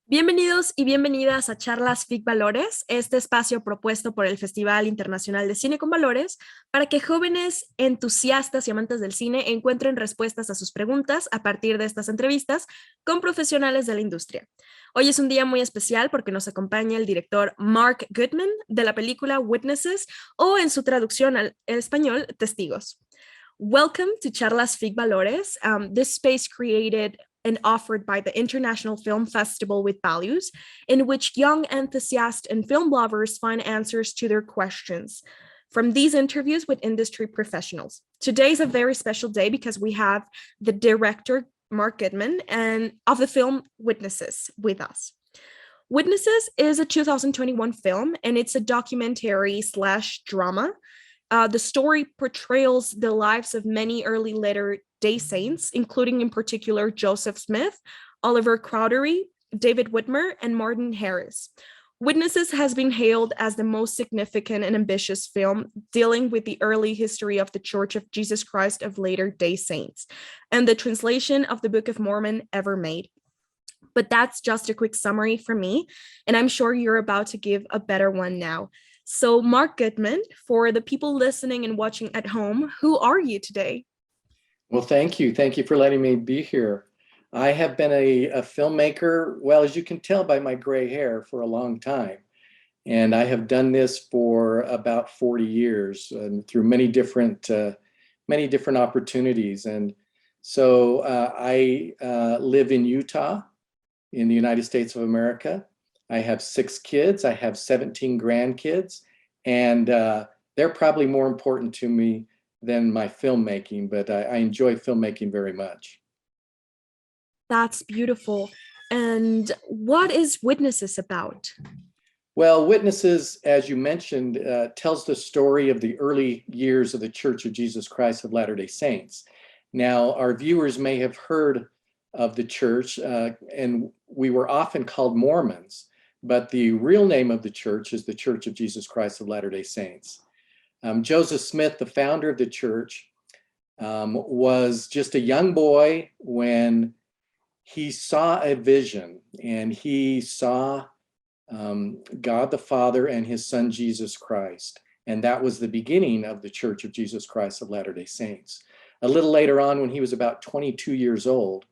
Bienvenidos y bienvenidas a Charlas FIC Valores, este espacio propuesto por el Festival Internacional de Cine con Valores para que jóvenes entusiastas y amantes del cine encuentren respuestas a sus preguntas a partir de estas entrevistas con profesionales de la industria. Hoy es un día muy especial porque nos acompaña el director Mark Goodman de la película Witnesses, o en su traducción al español, Testigos. Welcome to Charlas FIC Valores, this space created and offered by the International Film Festival with Values, in which young enthusiasts and film lovers find answers to their questions from these interviews with industry professionals. Today is a very special day because we have the director, Mark Goodman, and of the film Witnesses with us. Witnesses is a 2021 film, and it's a documentary/drama. The story portrays the lives of many early Latter-day Saints, including in particular Joseph Smith, Oliver Crowdery, David Whitmer, and Martin Harris. Witnesses has been hailed as the most significant and ambitious film dealing with the early history of the Church of Jesus Christ of Latter-day Saints, and the translation of the Book of Mormon ever made. But that's just a quick summary from me, and I'm sure you're about to give a better one now. So, Mark Goodman, for the people listening and watching at home, who are you today? Well, thank you. Thank you for letting me be here. I have been a filmmaker, well, as you can tell by my gray hair, for a long time. And I have done this for about 40 years through many different opportunities. And so I live in Utah, in the United States of America. I have 6 kids. I have 17 grandkids, and they're probably more important to me than my filmmaking, but I enjoy filmmaking very much. That's beautiful. And what is Witnesses about? Well, Witnesses, as you mentioned, tells the story of the early years of the Church of Jesus Christ of Latter-day Saints. Now, our viewers may have heard of the church, and we were often called Mormons. But the real name of the church is the Church of Jesus Christ of Latter-day Saints. Joseph Smith, the founder of the church, was just a young boy when he saw a vision, and he saw God the Father and his son Jesus Christ. And that was the beginning of the Church of Jesus Christ of Latter-day Saints. A little later on, when he was about 22 years old,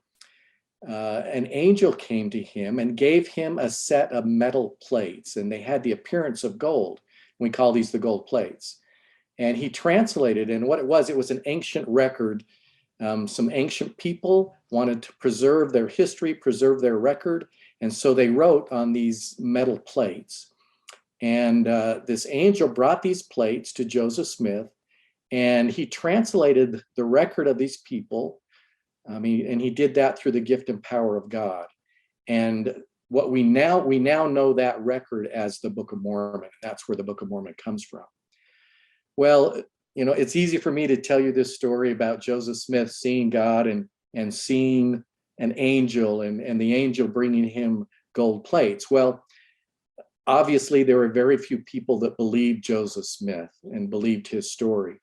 an angel came to him and gave him a set of metal plates, and they had the appearance of gold. We call these the gold plates. And he translated, and what it was an ancient record. Some ancient people wanted to preserve their history, preserve their record, and so they wrote on these metal plates. And this angel brought these plates to Joseph Smith, and he translated the record of these people. And he did that through the gift and power of God. And what we now know that record as the Book of Mormon. That's where the Book of Mormon comes from. Well, it's easy for me to tell you this story about Joseph Smith seeing God and seeing an angel and the angel bringing him gold plates. Well, obviously there were very few people that believed Joseph Smith and believed his story.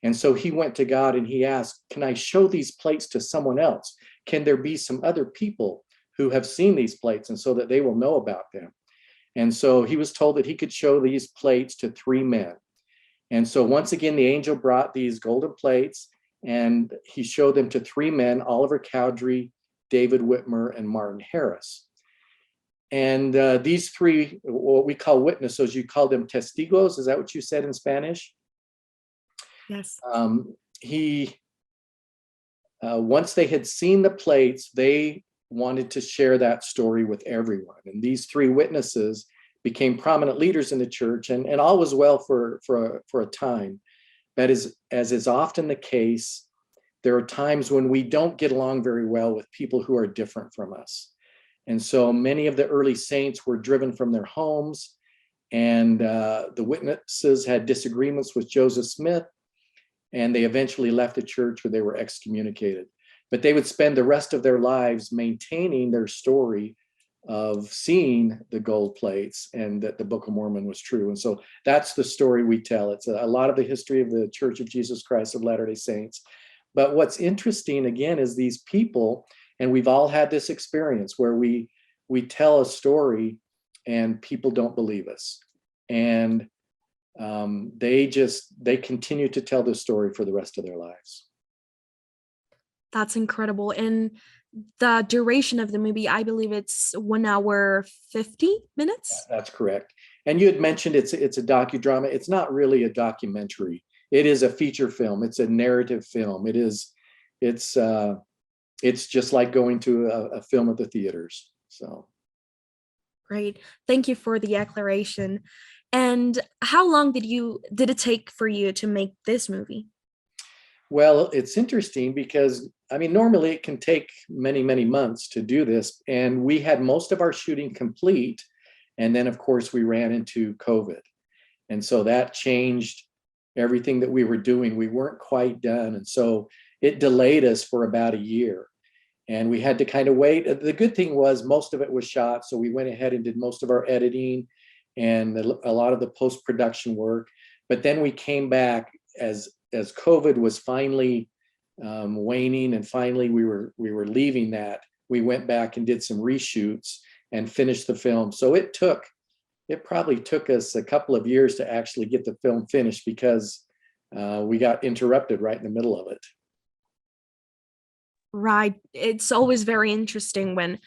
And so he went to God and he asked, can I show these plates to someone else? Can there be some other people who have seen these plates and so that they will know about them? And so he was told that he could show these plates to 3 men. And so once again, the angel brought these golden plates and he showed them to 3 men, Oliver Cowdery, David Whitmer, and Martin Harris. And these 3, what we call witnesses, you call them testigos. Is that what you said in Spanish? Yes. Once they had seen the plates, they wanted to share that story with everyone. And these 3 witnesses became prominent leaders in the church, and all was well for a time. That is, as is often the case, there are times when we don't get along very well with people who are different from us. And so many of the early saints were driven from their homes, and the witnesses had disagreements with Joseph Smith. and they eventually left the church or they were excommunicated. But they would spend the rest of their lives maintaining their story of seeing the gold plates and that the Book of Mormon was true. And so that's the story we tell. It's a lot of the history of the Church of Jesus Christ of Latter-day Saints. But what's interesting, again, is these people, and we've all had this experience where we tell a story and people don't believe us. And they continue to tell this story for the rest of their lives. That's incredible. And the duration of the movie, I believe it's 1 hour, 50 minutes. That's correct. And you had mentioned it's a docudrama. It's not really a documentary. It is a feature film. It's a narrative film. It's just like going to a film at the theaters. So. Great. Thank you for the declaration. And how long did it take for you to make this movie? Well, it's interesting because, I mean, normally it can take many, many months to do this. And we had most of our shooting complete. And then, of course, we ran into COVID. And so that changed everything that we were doing. We weren't quite done. And so it delayed us for about a year. And we had to kind of wait. The good thing was most of it was shot. So we went ahead and did most of our editing and a lot of the post-production work. But then we came back as COVID was finally waning, and finally we were leaving that. We went back and did some reshoots and finished the film. So it probably took us a couple of years to actually get the film finished because we got interrupted right in the middle of it. Right. It's always very interesting when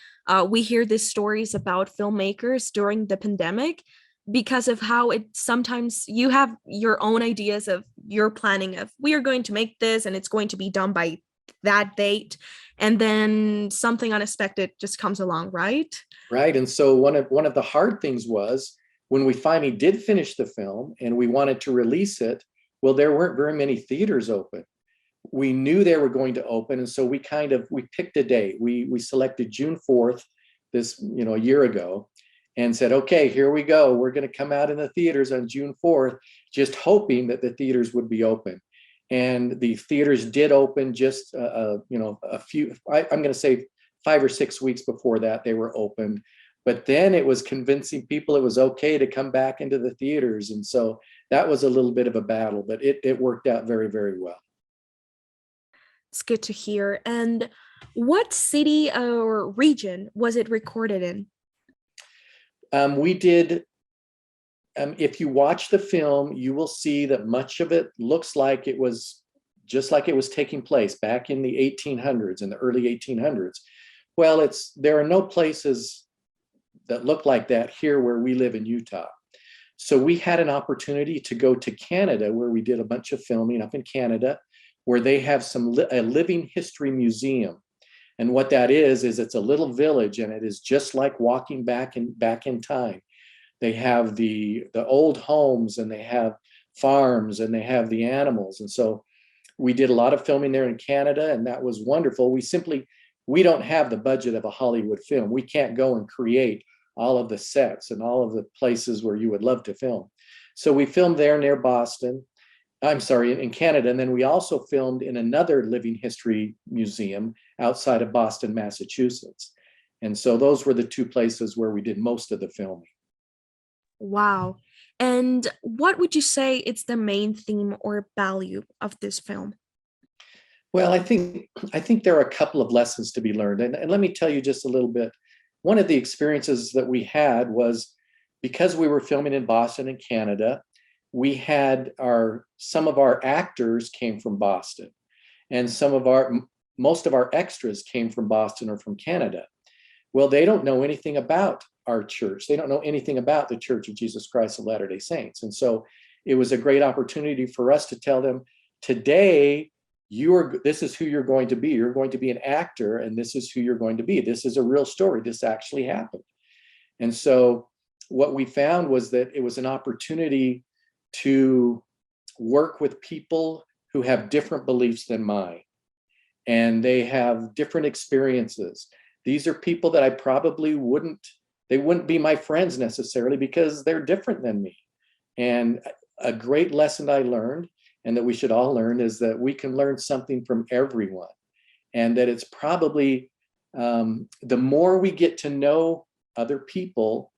we hear these stories about filmmakers during the pandemic, because of how it sometimes you have your own ideas of your planning of we are going to make this and it's going to be done by that date. And then something unexpected just comes along, right? Right. And so one of the hard things was when we finally did finish the film and we wanted to release it, well, there weren't very many theaters open. We knew they were going to open. And so we picked a date. We selected June 4th, this, a year ago, and said, okay, here we go. We're going to come out in the theaters on June 4th, just hoping that the theaters would be open. And the theaters did open just, a few, I'm going to say 5 or 6 weeks before that they were open. But then it was convincing people it was okay to come back into the theaters. And so that was a little bit of a battle, but it worked out very, very well. It's good to hear. And what city or region was it recorded in? We did, if you watch the film, you will see that much of it looks like it was just like it was taking place back in the 1800s, in the early 1800s. Well, there are no places that look like that here where we live in Utah. So we had an opportunity to go to Canada, where we did a bunch of filming up in Canada, where they have a living history museum. And what that is it's a little village, and it is just like walking back in time. They have the old homes, and they have farms, and they have the animals. And so we did a lot of filming there in Canada, and that was wonderful. We don't have the budget of a Hollywood film. We can't go and create all of the sets and all of the places where you would love to film. So we filmed there near Boston. I'm sorry, in Canada. And then we also filmed in another living history museum outside of Boston, Massachusetts. And so those were the two places where we did most of the filming. Wow. And what would you say it's the main theme or value of this film? Well, I think there are a couple of lessons to be learned. And let me tell you just a little bit. One of the experiences that we had was because we were filming in Boston and Canada, we had some of our actors came from Boston, and most of our extras came from Boston or from Canada. Well, they don't know anything about our church. They don't know anything about the Church of Jesus Christ of Latter-day Saints. And so it was a great opportunity for us to tell them, today, this is who you're going to be. You're going to be an actor, and this is who you're going to be. This is a real story. This actually happened. And so what we found was that it was an opportunity to work with people who have different beliefs than mine, and they have different experiences. These are people that I probably wouldn't be my friends necessarily because they're different than me. And a great lesson I learned, and that we should all learn is that we can learn something from everyone, and that it's probably the more we get to know other people,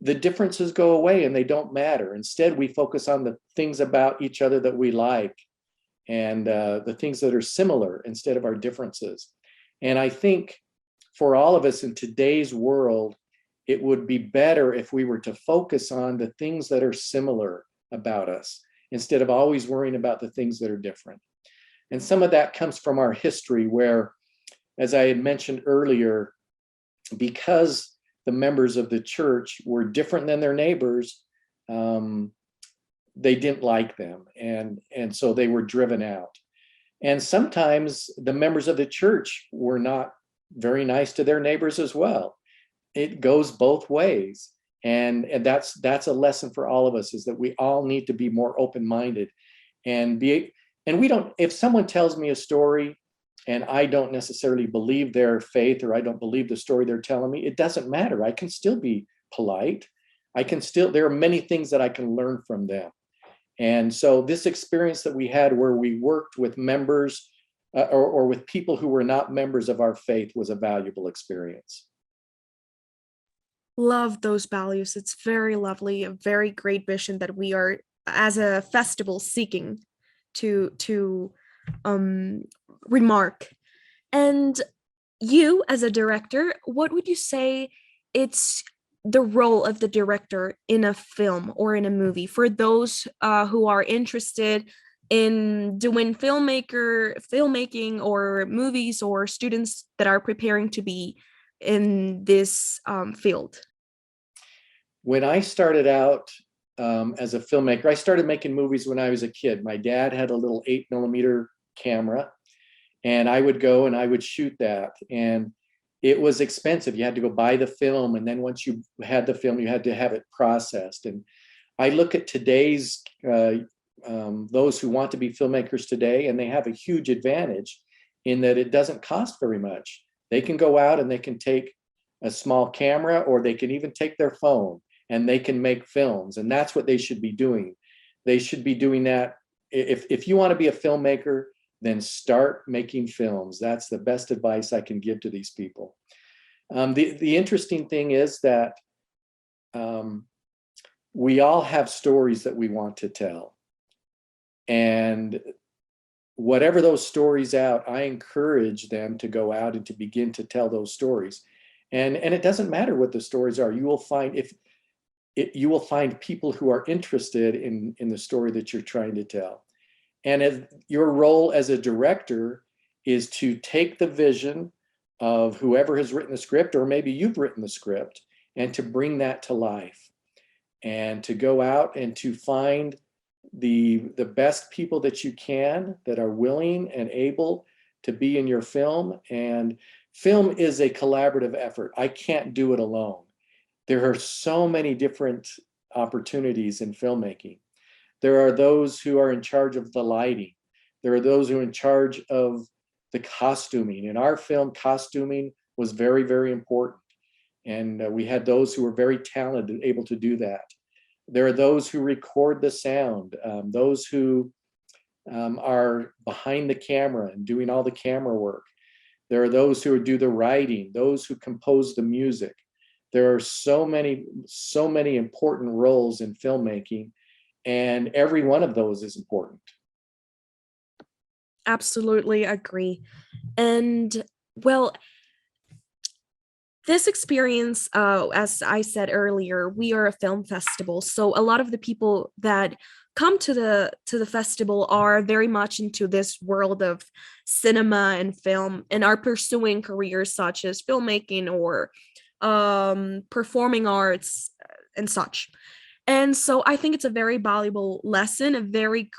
the differences go away and they don't matter. Instead, we focus on the things about each other that we like, and the things that are similar instead of our differences. And I think for all of us in today's world, it would be better if we were to focus on the things that are similar about us instead of always worrying about the things that are different. And some of that comes from our history where, as I had mentioned earlier, because the members of the church were different than their neighbors, they didn't like them, and so they were driven out. And sometimes the members of the church were not very nice to their neighbors as well. It goes both ways, and that's a lesson for all of us, is that we all need to be more open-minded and we don't, if someone tells me a story and I don't necessarily believe their faith, or I don't believe the story they're telling me, it doesn't matter. I can still be polite. There are many things that I can learn from them. And so this experience that we had where we worked with members or with people who were not members of our faith was a valuable experience. Love those values. It's very lovely, a very great vision that we are as a festival seeking to remark. And you as a director, what would you say it's the role of the director in a film or in a movie for those who are interested in doing filmmaking or movies, or students that are preparing to be in this field? When I started out as a filmmaker, I started making movies when I was a kid. My dad had a little 8mm camera, and I would go and I would shoot that. And it was expensive. You had to go buy the film, and then once you had the film, you had to have it processed. And I look at today's those who want to be filmmakers today, and they have a huge advantage in that it doesn't cost very much. They can go out and they can take a small camera, or they can even take their phone, and they can make films. And that's what they should be doing. They should be doing that. If you want to be a filmmaker, then start making films. That's the best advice I can give to these people. The interesting thing is that we all have stories that we want to tell. And whatever those stories out, I encourage them to go out and to begin to tell those stories. And it doesn't matter what the stories are. You will find you will find people who are interested in the story that you're trying to tell. And as your role as a director is to take the vision of whoever has written the script, or maybe you've written the script, and to bring that to life, and to go out and to find the best people that you can that are willing and able to be in your film. And film is a collaborative effort. I can't do it alone. There are so many different opportunities in filmmaking. There are those who are in charge of the lighting. There are those who are in charge of the costuming. In our film, costuming was very, very important. And we had those who were very talented, able to do that. There are those who record the sound, those who are behind the camera and doing all the camera work. There are those who do the writing, those who compose the music. There are so many important roles in filmmaking, and every one of those is important. Absolutely agree. And well, this experience, as I said earlier, we are a film festival, so a lot of the people that come to the festival are very much into this world of cinema and film, and are pursuing careers such as filmmaking or performing arts and such. And so I think it's a very valuable lesson, a very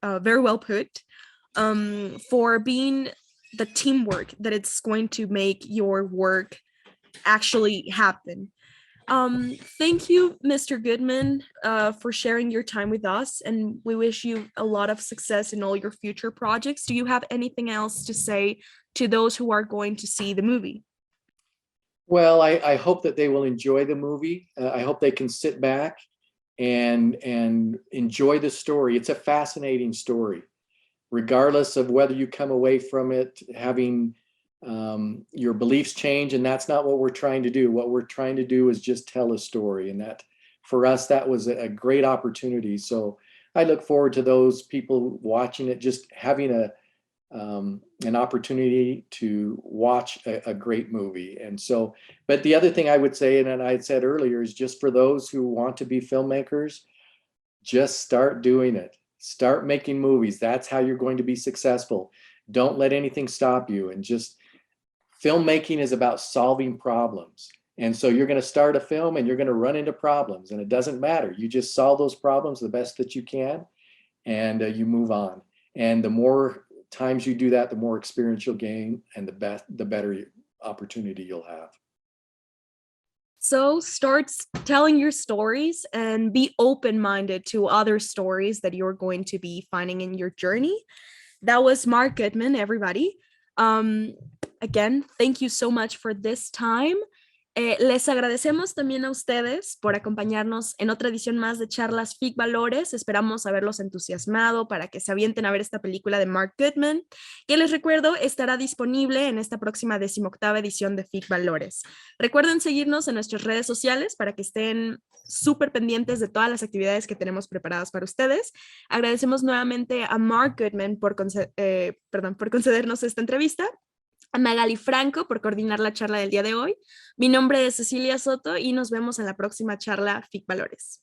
well put, for being the teamwork that it's going to make your work actually happen. Thank you, Mr. Goodman, for sharing your time with us, and we wish you a lot of success in all your future projects. Do you have anything else to say to those who are going to see the movie? Well, I hope that they will enjoy the movie. I hope they can sit back and enjoy the story. It's a fascinating story, regardless of whether you come away from it having your beliefs change. And that's not what we're trying to do. What we're trying to do is just tell a story. And that, for us, that was a great opportunity. So I look forward to those people watching it, just having an opportunity to watch a great movie. And so, but the other thing I would say, and I had said earlier, is just for those who want to be filmmakers, just start doing it. Start making movies. That's how you're going to be successful. Don't let anything stop you. And just, filmmaking is about solving problems. And so you're going to start a film and you're going to run into problems, and it doesn't matter. You just solve those problems the best that you can, and you move on. And the more times you do that, the more experience you'll gain, and the better opportunity you'll have. So start telling your stories and be open-minded to other stories that you're going to be finding in your journey. That was Mark Goodman, everybody. Again, thank you so much for this time. Les agradecemos también a ustedes por acompañarnos en otra edición más de Charlas FIC Valores. Esperamos haberlos entusiasmado para que se avienten a ver esta película de Mark Goodman, que les recuerdo estará disponible en esta próxima 18ª edición de FIC Valores. Recuerden seguirnos en nuestras redes sociales para que estén súper pendientes de todas las actividades que tenemos preparadas para ustedes. Agradecemos nuevamente a Mark Goodman por concedernos esta entrevista, a Magali Franco por coordinar la charla del día de hoy. Mi nombre es Cecilia Soto y nos vemos en la próxima charla FIC Valores.